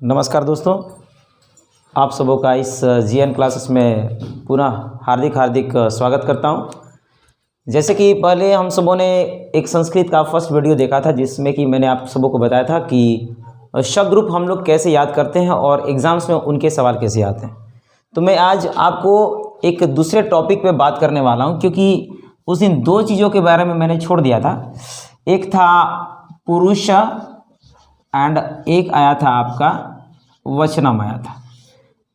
नमस्कार दोस्तों, आप सबों का इस जीएन क्लासेस में पुनः हार्दिक स्वागत करता हूं। जैसे कि पहले हम सबों ने एक संस्कृत का फर्स्ट वीडियो देखा था जिसमें कि मैंने आप सबों को बताया था कि शब्द ग्रुप हम लोग कैसे याद करते हैं और एग्ज़ाम्स में उनके सवाल कैसे आते हैं। तो मैं आज आपको एक दूसरे टॉपिक पे बात करने वाला हूं, क्योंकि उस दिन दो चीज़ों के बारे में मैंने छोड़ दिया था। एक था पुरुष एंड एक आया था आपका वचनम आया था।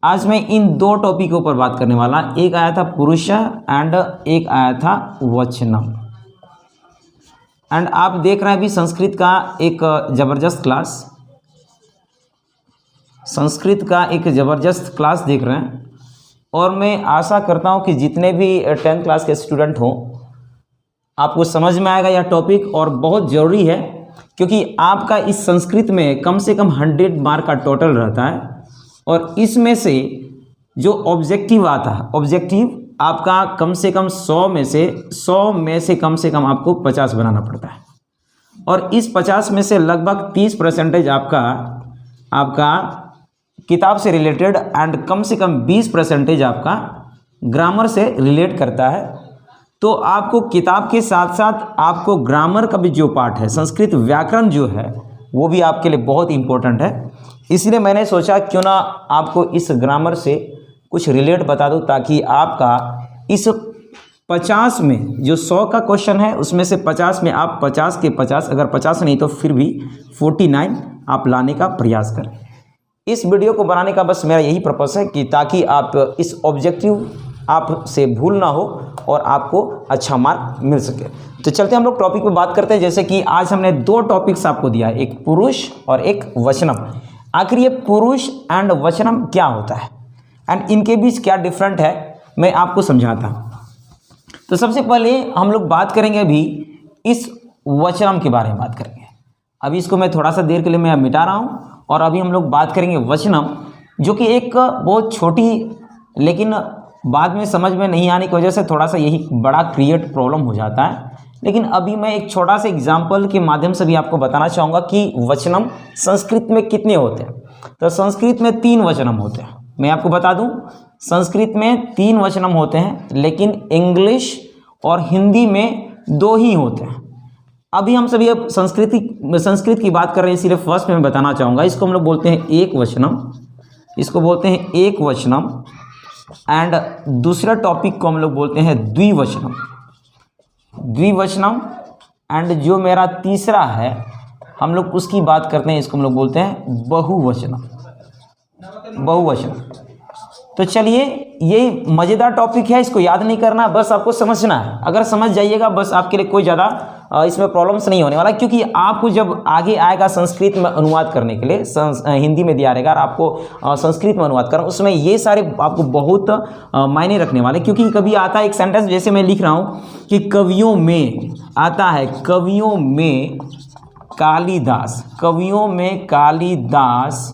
आज मैं इन दो टॉपिकों पर बात करने वाला। एक आया था पुरुष एंड एक आया था वचनम। एंड आप देख रहे हैं अभी संस्कृत का एक ज़बरदस्त क्लास, देख रहे हैं। और मैं आशा करता हूं कि जितने भी 10th क्लास के स्टूडेंट हों आपको समझ में आएगा यह टॉपिक, और बहुत ज़रूरी है क्योंकि आपका इस संस्कृत में कम से कम 100 मार्क का टोटल रहता है। और इसमें से जो ऑब्जेक्टिव आता है, ऑब्जेक्टिव आपका कम से कम 100 में से कम आपको 50 बनाना पड़ता है। और इस 50 में से लगभग 30% आपका किताब से रिलेटेड एंड कम से कम 20% आपका ग्रामर से रिलेट करता है। तो आपको किताब के साथ साथ आपको ग्रामर का भी जो पार्ट है, संस्कृत व्याकरण जो है, वो भी आपके लिए बहुत इंपॉर्टेंट है। इसलिए मैंने सोचा क्यों ना आपको इस ग्रामर से कुछ रिलेट बता दूं, ताकि आपका इस 50 में जो 100 का क्वेश्चन है उसमें से 50 में आप 50 के 50, अगर 50 नहीं तो फिर भी 49 आप लाने का प्रयास करें। इस वीडियो को बनाने का बस मेरा यही पर्पस है कि ताकि आप इस ऑब्जेक्टिव आपसे भूल ना हो और आपको अच्छा मार्क मिल सके। तो चलते हम लोग टॉपिक पे बात करते हैं। जैसे कि आज हमने दो टॉपिक्स आपको दिया है, एक पुरुष और एक वचनम। आखिर ये पुरुष एंड वचनम क्या होता है एंड इनके बीच क्या डिफरेंट है, मैं आपको समझाता हूँ। तो सबसे पहले हम लोग बात करेंगे अभी इस वचनम के बारे में बात करेंगे। अभी इसको मैं थोड़ा सा देर के लिए मैं मिटा रहा हूँ और अभी हम लोग बात करेंगे वचनम, जो कि एक बहुत छोटी लेकिन बाद में समझ में नहीं आने की वजह से थोड़ा सा यही बड़ा क्रिएट प्रॉब्लम हो जाता है। लेकिन अभी मैं एक छोटा सा एग्जाम्पल के माध्यम से भी आपको बताना चाहूँगा कि वचनम संस्कृत में कितने होते हैं। तो संस्कृत में 3 वचनम होते हैं। मैं आपको बता दूं, संस्कृत में 3 वचनम होते हैं, लेकिन इंग्लिश और हिंदी में 2 ही होते हैं। अभी हम सभी अब संस्कृत की बात कर रहे हैं, इसलिए फर्स्ट में मैं बताना चाहूँगा, इसको हम लोग बोलते हैं एक वचनम, एंड दूसरा टॉपिक को हम लोग बोलते हैं द्विवचनम। एंड जो मेरा तीसरा है हम लोग उसकी बात करते हैं, इसको हम लोग बोलते हैं बहुवचनम। तो चलिए, ये मज़ेदार टॉपिक है, इसको याद नहीं करना, बस आपको समझना है। अगर समझ जाइएगा बस आपके लिए कोई ज़्यादा इसमें प्रॉब्लम्स नहीं होने वाला, क्योंकि आपको जब आगे आएगा संस्कृत में अनुवाद करने के लिए, हिंदी में दिया रहेगा और आपको संस्कृत में अनुवाद करना, उसमें ये सारे आपको बहुत मायने रखने वाले। क्योंकि कभी आता है एक सेंटेंस, जैसे मैं लिख रहा हूँ कि कवियों में आता है, कवियों में कालिदास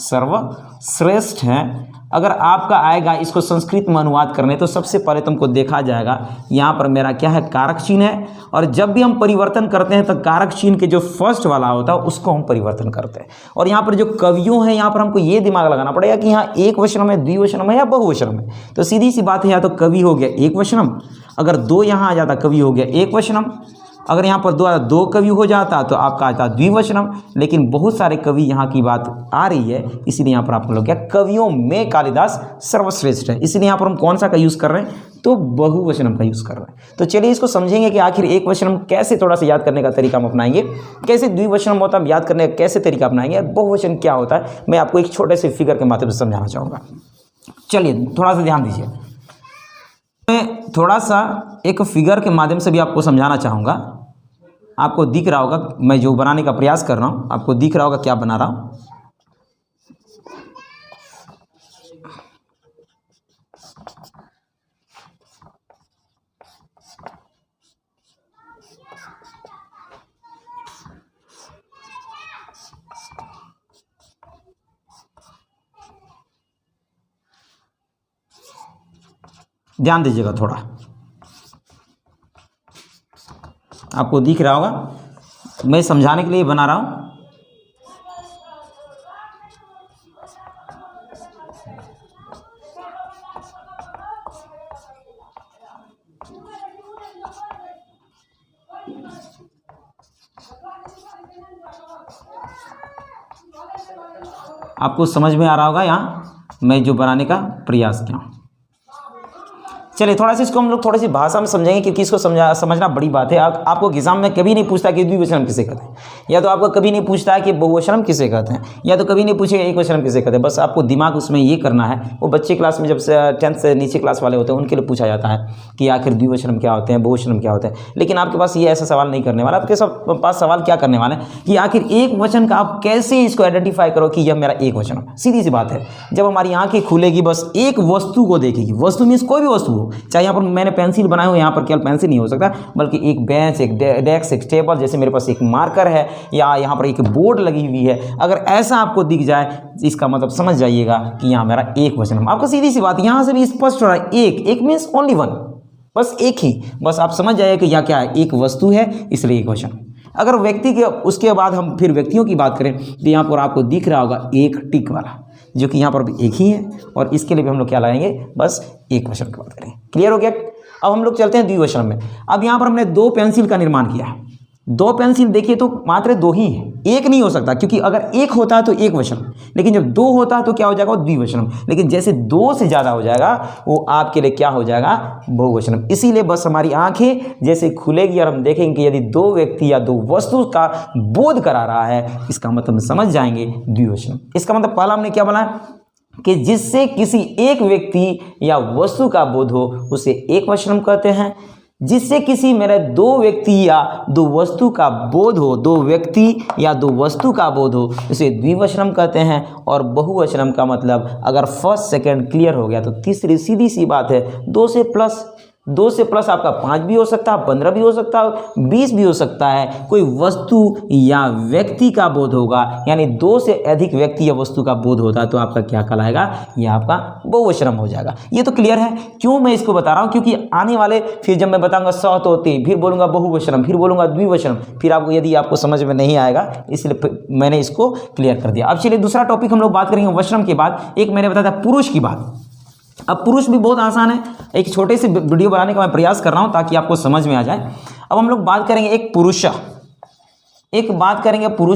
सर्वश्रेष्ठ है। अगर आपका आएगा इसको संस्कृत में अनुवाद करने, तो सबसे पहले तुमको देखा जाएगा यहाँ पर मेरा क्या है, कारक चिन्ह है। और जब भी हम परिवर्तन करते हैं तो कारक चिन्ह के जो फर्स्ट वाला होता है उसको हम परिवर्तन करते हैं। और यहाँ पर जो कवियों हैं, यहाँ पर हमको ये दिमाग लगाना पड़ेगा कि यहाँ एक वचनम है, द्विवचनम है या बहुवचनम है। तो सीधी सी बात है, या तो कवि हो गया एक वचनम, अगर 2 यहाँ आ जाता कवि हो गया एक वचनम, अगर यहाँ पर 2 कवि हो जाता तो आपका आता द्विवचनम। लेकिन बहुत सारे कवि यहाँ की बात आ रही है, इसीलिए यहाँ पर आप लोग क्या, कवियों में कालिदास सर्वश्रेष्ठ है, इसलिए यहाँ पर हम कौन सा का यूज़ कर रहे हैं, तो बहुवचनम का यूज़ कर रहे हैं। तो चलिए इसको समझेंगे कि आखिर एक वचनम कैसे थोड़ा सा याद करने का तरीका हम अपनाएंगे, कैसे द्विवचनम होता है याद करने का कैसे तरीका अपनाएंगे, और बहुवचन क्या होता है मैं आपको एक छोटे से फिगर के माध्यम से समझाना चाहूँगा। चलिए थोड़ा सा ध्यान दीजिए, मैं थोड़ा सा एक फिगर के माध्यम से भी आपको समझाना चाहूँगा। आपको दिख रहा होगा मैं जो बनाने का प्रयास कर रहा हूँ, आपको दिख रहा होगा क्या बना रहा हूँ। ध्यान दीजिएगा, थोड़ा आपको दिख रहा होगा, मैं समझाने के लिए बना रहा हूँ। आपको समझ में आ रहा होगा यहाँ मैं जो बनाने का प्रयास किया। चलिए थोड़ा सा इसको हम लोग थोड़ी सी भाषा में समझेंगे, क्योंकि इसको समझना बड़ी बात है। आपको एग्जाम में कभी नहीं पूछता कि द्विवचन किसे कहते हैं, या तो आपको कभी नहीं पूछता है कि बहुवचन किसे कहते हैं, या तो कभी नहीं पूछेगा एक वचन किसे कहते हैं। बस आपको दिमाग उसमें ये करना है। वो बच्चे क्लास में जब से 10th से नीचे क्लास वाले होते हैं उनके लिए पूछा जाता है कि आखिर द्विवचन क्या होते हैं, बहुवचन क्या होते हैं। लेकिन आपके पास ये ऐसा सवाल नहीं करने वाला। आपके पास सवाल क्या करने वाला है कि आखिर एक वचन का आप कैसे इसको आइडेंटिफाई करो कि यह मेरा एक वचन है। सीधी सी बात है, जब हमारी आंखें खुलेगी बस एक वस्तु को देखेगी। वस्तु मीन्स कोई भी वस्तु हो, चाहे यहाँ पर मैंने पेंसिल बनाया हो, यहाँ पर केवल पेंसिल नहीं हो सकता बल्कि एक बेंच, एक डेस्क, एक टेबल, जैसे मेरे पास एक मार्कर है या यहाँ पर एक बोर्ड लगी हुई है। अगर ऐसा आपको दिख जाए इसका मतलब समझ जाइएगा कि यहाँ मेरा एक वचन है। आपको सीधी सी बात यहाँ से भी स्पष्ट हो रहा है, एक मीन्स ओनली वन, बस एक ही। बस आप समझ जाइए कि यह क्या है, एक वस्तु है इसलिए एक वचन। अगर व्यक्ति के उसके बाद हम फिर व्यक्तियों की बात करें तो यहाँ पर आपको दिख रहा होगा एक टिक वाला, जो कि यहाँ पर भी एक ही है, और इसके लिए भी हम लोग क्या लगाएंगे, बस एक वचन की बात करेंगे। क्लियर हो गया? अब हम लोग चलते हैं द्विवचन में। अब यहाँ पर हमने 2 पेंसिल का निर्माण किया है। 2 पेंसिल देखिए तो मात्र 2 ही है, एक नहीं हो सकता, क्योंकि अगर एक होता है तो एक वचन, लेकिन जब 2 होता है तो क्या हो जाएगा, वो द्विवचन। लेकिन जैसे 2 से ज़्यादा हो जाएगा वो आपके लिए क्या हो जाएगा, बहुवचन। इसीलिए बस हमारी आंखें जैसे खुलेगी और हम देखेंगे कि यदि 2 व्यक्ति या 2 वस्तु का बोध करा रहा है, इसका मतलब समझ जाएंगे द्विवचन। इसका मतलब पहला हमने क्या बोला कि जिससे किसी एक व्यक्ति या वस्तु का बोध हो उसे एक वचन कहते हैं। जिससे किसी मेरे 2 व्यक्ति या 2 वस्तु का बोध हो, 2 व्यक्ति या 2 वस्तु का बोध हो, उसे द्विवचनम कहते हैं। और बहुवचनम का मतलब अगर फर्स्ट सेकंड क्लियर हो गया तो तीसरी सीधी सी बात है 2 से प्लस आपका 5 भी हो सकता है, 15 भी हो सकता है, 20 भी हो सकता है। कोई वस्तु या व्यक्ति का बोध होगा, यानी 2 से अधिक व्यक्ति या वस्तु का बोध होता है तो आपका क्या कहलाएगा, यह आपका बहुवचनम हो जाएगा। ये तो क्लियर है। क्यों मैं इसको बता रहा हूँ, क्योंकि आने वाले फिर जब मैं बताऊंगा सहतोते, फिर बोलूँगा बहुवचनम, फिर बोलूँगा द्विवचनम, फिर आपको यदि आपको समझ में नहीं आएगा, इसलिए मैंने इसको क्लियर कर दिया। अब चलिए दूसरा टॉपिक हम लोग बात करेंगे वचनम के बाद। एक मैंने बताया था पुरुष की बात। अब पुरुष भी बहुत आसान है, एक छोटे से वीडियो बनाने का मैं प्रयास कर रहा हूं ताकि आपको समझ में आ जाए। अब हम लोग बात करेंगे एक पुरुष,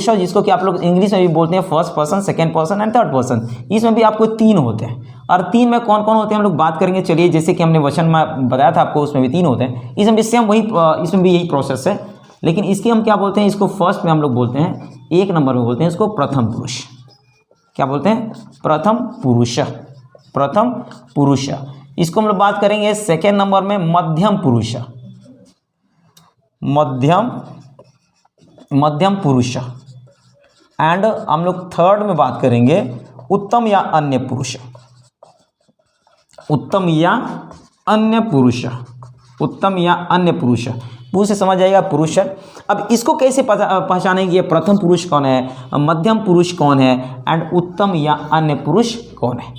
जिसको कि आप लोग इंग्लिश में भी बोलते हैं first person, second person and third person. इसमें भी आपको 3 होते हैं, और 3 में कौन कौन होते हैं हम लोग बात करेंगे। चलिए जैसे कि हमने वचन में बताया था आपको, उसमें भी 3 होते हैं। इसमें भी सेम वही, इसमें भी यही प्रोसेस है, लेकिन इसके हम क्या बोलते हैं, इसको फर्स्ट में हम लोग बोलते हैं, 1 नंबर में बोलते हैं इसको प्रथम पुरुष। क्या बोलते हैं, प्रथम पुरुष। इसको हम लोग बात करेंगे सेकेंड नंबर में मध्यम पुरुष, मध्यम पुरुष। एंड हम लोग थर्ड में बात करेंगे उत्तम या अन्य पुरुष, उत्तम या अन्य पुरुष। पुरुष से समझ जाएगा पुरुष है। अब इसको कैसे पहचानेंगे, प्रथम पुरुष कौन है, मध्यम पुरुष कौन है, एंड उत्तम या अन्य पुरुष कौन है।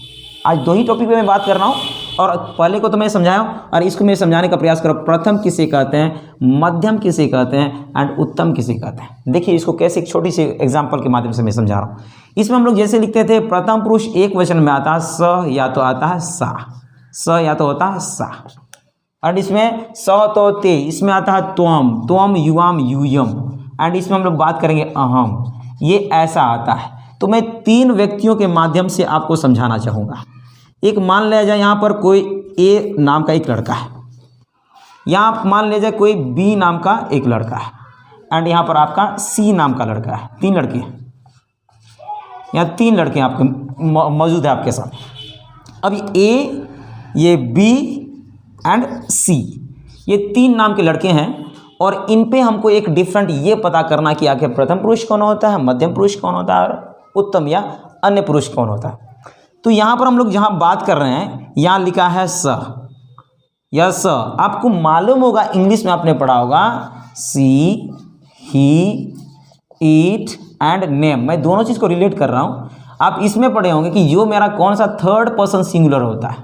आज 2 ही टॉपिक पे मैं बात कर रहा हूँ, और पहले को तो मैं समझाया और इसको मैं समझाने का प्रयास करो। प्रथम किसे कहते हैं, मध्यम किसे कहते हैं, एंड उत्तम किसे कहते हैं। देखिए इसको कैसे एक छोटी सी एग्जांपल के माध्यम से मैं समझा रहा हूँ। इसमें हम लोग जैसे लिखते थे, प्रथम पुरुष एक वचन में आता है स, या तो आता है सा, या तो होता है सा। और इसमें स तो ते, इसमें आता है त्वम, युवाम, यूयम। एंड इसमें हम लोग बात करेंगे अहम, ये ऐसा आता है। तो मैं 3 व्यक्तियों के माध्यम से आपको समझाना चाहूँगा। एक मान लिया जाए यहाँ पर कोई ए नाम का एक लड़का है, यहाँ मान लिया जाए कोई बी नाम का एक लड़का है, एंड यहाँ पर आपका सी नाम का लड़का है। 3 लड़के, यहाँ 3 लड़के आपके मौजूद है आपके साथ। अब ए, ये बी एंड सी, ये 3 नाम के लड़के हैं, और इन पे हमको एक डिफरेंट ये पता करना कि आखिर प्रथम पुरुष कौन होता है, मध्यम पुरुष कौन होता है, और उत्तम या अन्य पुरुष कौन होता है। तो यहाँ पर हम लोग जहाँ बात कर रहे हैं, यहाँ लिखा है स, यह स। आपको मालूम होगा, इंग्लिश में आपने पढ़ा होगा सी, ही, ईट एंड नेम। मैं दोनों चीज़ को रिलेट कर रहा हूँ। आप इसमें पढ़े होंगे कि जो मेरा कौन सा थर्ड पर्सन सिंगुलर होता है,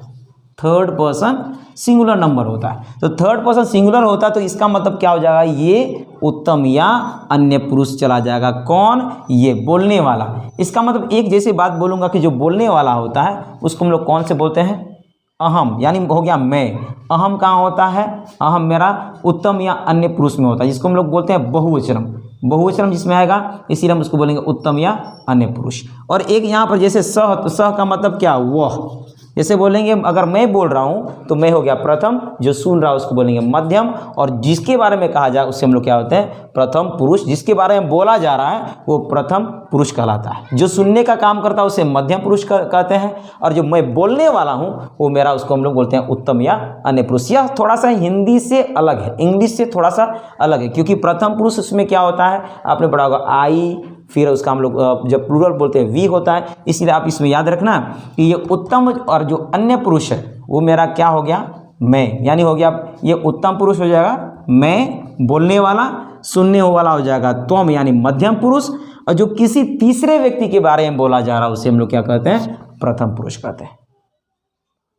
थर्ड पर्सन सिंगुलर नंबर होता है। तो थर्ड पर्सन सिंगुलर होता है तो इसका मतलब क्या हो जाएगा, ये उत्तम या अन्य पुरुष चला जाएगा। कौन, ये बोलने वाला। इसका मतलब एक जैसे बात बोलूँगा कि जो बोलने वाला होता है उसको हम लोग कौन से बोलते हैं, अहम, यानी हो गया मैं। अहम कहाँ होता है, अहम मेरा उत्तम या अन्य पुरुष में होता है, जिसको हम लोग बोलते हैं बहुवचनम। बहुवचन जिसमें आएगा इसीलिए हम उसको बोलेंगे उत्तम या अन्य पुरुष। और एक यहाँ पर जैसे सह, तो सह का मतलब क्या, वह। जैसे बोलेंगे अगर मैं बोल रहा हूँ तो मैं हो गया प्रथम, जो सुन रहा है उसको बोलेंगे मध्यम, और जिसके बारे में कहा जाए उससे हम लोग क्या होते हैं, प्रथम पुरुष। जिसके बारे में बोला जा रहा है वो प्रथम पुरुष कहलाता है। जो सुनने का काम करता है उसे मध्यम पुरुष कहते हैं, और जो मैं बोलने वाला हूँ वो मेरा, उसको हम लोग बोलते हैं उत्तम या अन्य पुरुष। यह थोड़ा सा हिंदी से अलग है, इंग्लिश से थोड़ा सा अलग है, क्योंकि प्रथम पुरुष उसमें क्या होता है आपने पढ़ा होगा आई, फिर उसका हम लोग जब प्लूरल बोलते हैं वी होता है। इसलिए आप इसमें याद रखना कि ये उत्तम और जो अन्य पुरुष है वो मेरा क्या हो गया, मैं, यानी हो गया ये उत्तम पुरुष हो जाएगा, मैं बोलने वाला, सुनने वाला हो जाएगा त्वम यानी मध्यम पुरुष, और जो किसी तीसरे व्यक्ति के बारे में बोला जा रहा है उसे हम लोग क्या कहते हैं, प्रथम पुरुष कहते हैं।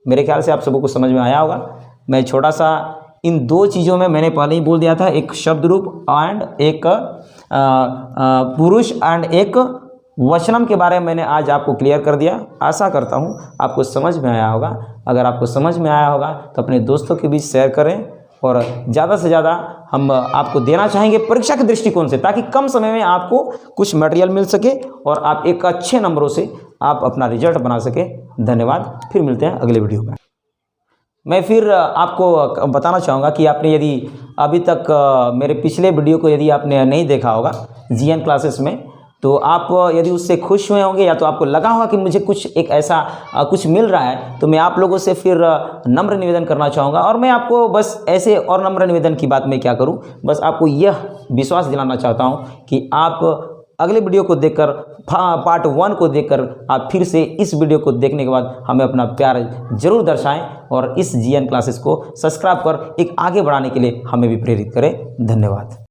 मेरे ख्याल से आप सबको समझ में आया होगा। मैं छोटा सा इन दो चीज़ों में मैंने पहले ही बोल दिया था, एक शब्द रूप एंड एक पुरुष एंड एक वचनम के बारे में मैंने आज आपको क्लियर कर दिया। आशा करता हूँ आपको समझ में आया होगा। अगर आपको समझ में आया होगा तो अपने दोस्तों के बीच शेयर करें, और ज़्यादा से ज़्यादा हम आपको देना चाहेंगे परीक्षा के दृष्टिकोण से, ताकि कम समय में आपको कुछ मटेरियल मिल सके और आप एक अच्छे नंबरों से आप अपना रिजल्ट बना सके। धन्यवाद, फिर मिलते हैं अगले वीडियो में। मैं फिर आपको बताना चाहूँगा कि आपने यदि अभी तक मेरे पिछले वीडियो को यदि आपने नहीं देखा होगा जीएन क्लासेस में, तो आप यदि उससे खुश हुए होंगे या तो आपको लगा होगा कि मुझे कुछ एक ऐसा कुछ मिल रहा है, तो मैं आप लोगों से फिर नम्र निवेदन करना चाहूँगा। और मैं आपको बस ऐसे और नम्र निवेदन की बात मैं क्या करूँ, बस आपको यह विश्वास दिलाना चाहता हूँ कि आप अगले वीडियो को देखकर, पार्ट 1 को देखकर आप फिर से इस वीडियो को देखने के बाद हमें अपना प्यार जरूर दर्शाएं, और इस जीएन क्लासेस को सब्सक्राइब कर एक आगे बढ़ाने के लिए हमें भी प्रेरित करें। धन्यवाद।